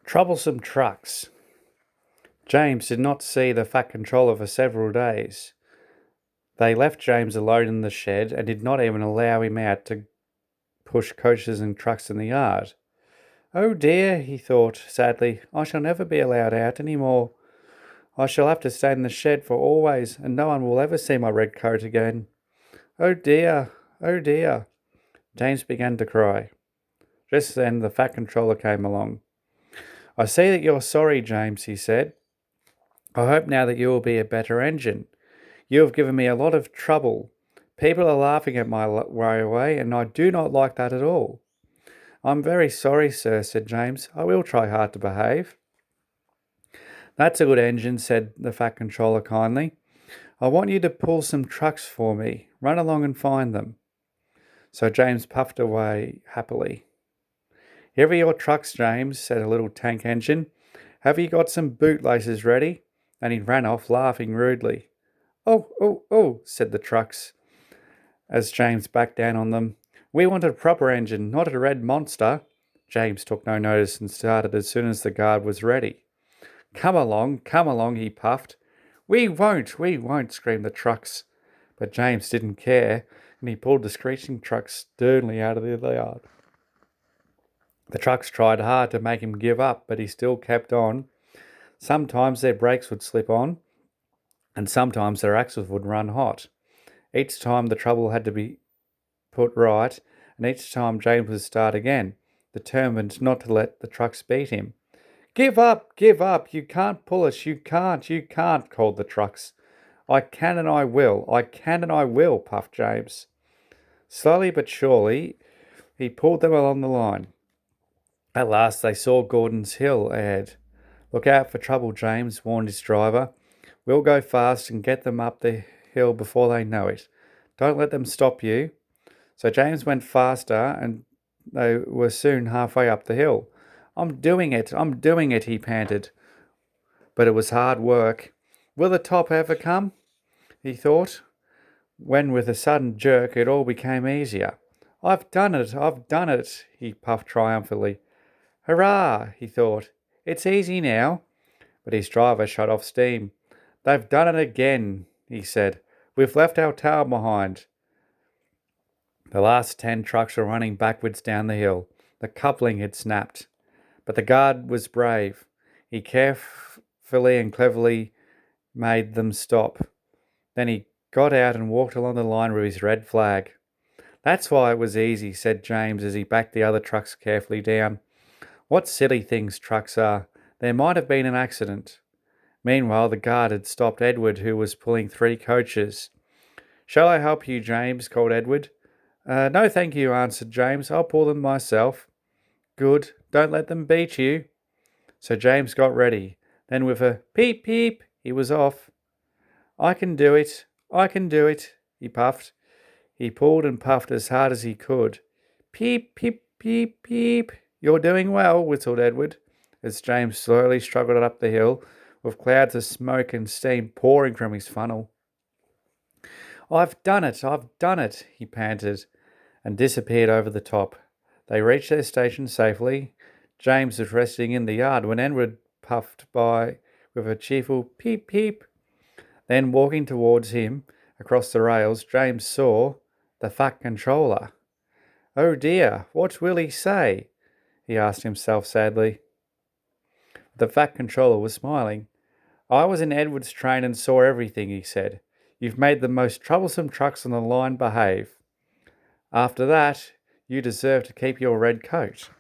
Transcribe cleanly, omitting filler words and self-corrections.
Troublesome trucks. James did not see the Fat Controller for several days. They left James alone in the shed and did not even allow him out to push coaches and trucks in the yard. Oh dear, he thought sadly, I shall never be allowed out any more. I shall have to stay in the shed for always, and no one will ever see my red coat again. Oh dear, oh dear. James began to cry. Just then the Fat Controller came along. I see that you're sorry, James, he said. I hope now that you will be a better engine. You have given me a lot of trouble. People are laughing at my way, and I do not like that at all. I'm very sorry, sir, said James. I will try hard to behave. That's a good engine, said the Fat Controller kindly. I want you to pull some trucks for me. Run along and find them. So James puffed away happily. Here are your trucks, James, said a little tank engine. Have you got some bootlaces ready? And he ran off, laughing rudely. Oh, oh, oh, said the trucks, as James backed down on them. We want a proper engine, not a red monster. James took no notice and started as soon as the guard was ready. Come along, he puffed. We won't, screamed the trucks. But James didn't care, and he pulled the screeching trucks sternly out of the yard. The trucks tried hard to make him give up, but he still kept on. Sometimes their brakes would slip on, and sometimes their axles would run hot. Each time the trouble had to be put right, and each time James would start again, determined not to let the trucks beat him. Give up, you can't pull us, you can't, called the trucks. I can and I will, puffed James. Slowly but surely, he pulled them along the line. At last they saw Gordon's Hill ahead. Look out for trouble, James, warned his driver. We'll go fast and get them up the hill before they know it. Don't let them stop you. So James went faster, and they were soon halfway up the hill. I'm doing it, he panted. But it was hard work. Will the top ever come? He thought, when with a sudden jerk it all became easier. I've done it, he puffed triumphantly. Hurrah, he thought. It's easy now. But his driver shut off steam. They've done it again, he said. We've left our tail behind. The last 10 trucks were running backwards down the hill. The coupling had snapped. But the guard was brave. He carefully and cleverly made them stop. Then he got out and walked along the line with his red flag. That's why it was easy, said James as he backed the other trucks carefully down. What silly things trucks are. There might have been an accident. Meanwhile, the guard had stopped Edward, who was pulling 3 coaches. Shall I help you, James? Called Edward. No, thank you, answered James. I'll pull them myself. Good. Don't let them beat you. So James got ready. Then with a peep, peep, he was off. I can do it, he puffed. He pulled and puffed as hard as he could. Peep, peep, peep, peep. You're doing well, whistled Edward, as James slowly struggled up the hill, with clouds of smoke and steam pouring from his funnel. I've done it, he panted, and disappeared over the top. They reached their station safely. James was resting in the yard when Edward puffed by with a cheerful peep, peep. Then, walking towards him across the rails, James saw the Fat Controller. Oh dear, what will he say? He asked himself sadly. The Fat Controller was smiling. I was in Edward's train and saw everything, he said. You've made the most troublesome trucks on the line behave. After that, you deserve to keep your red coat.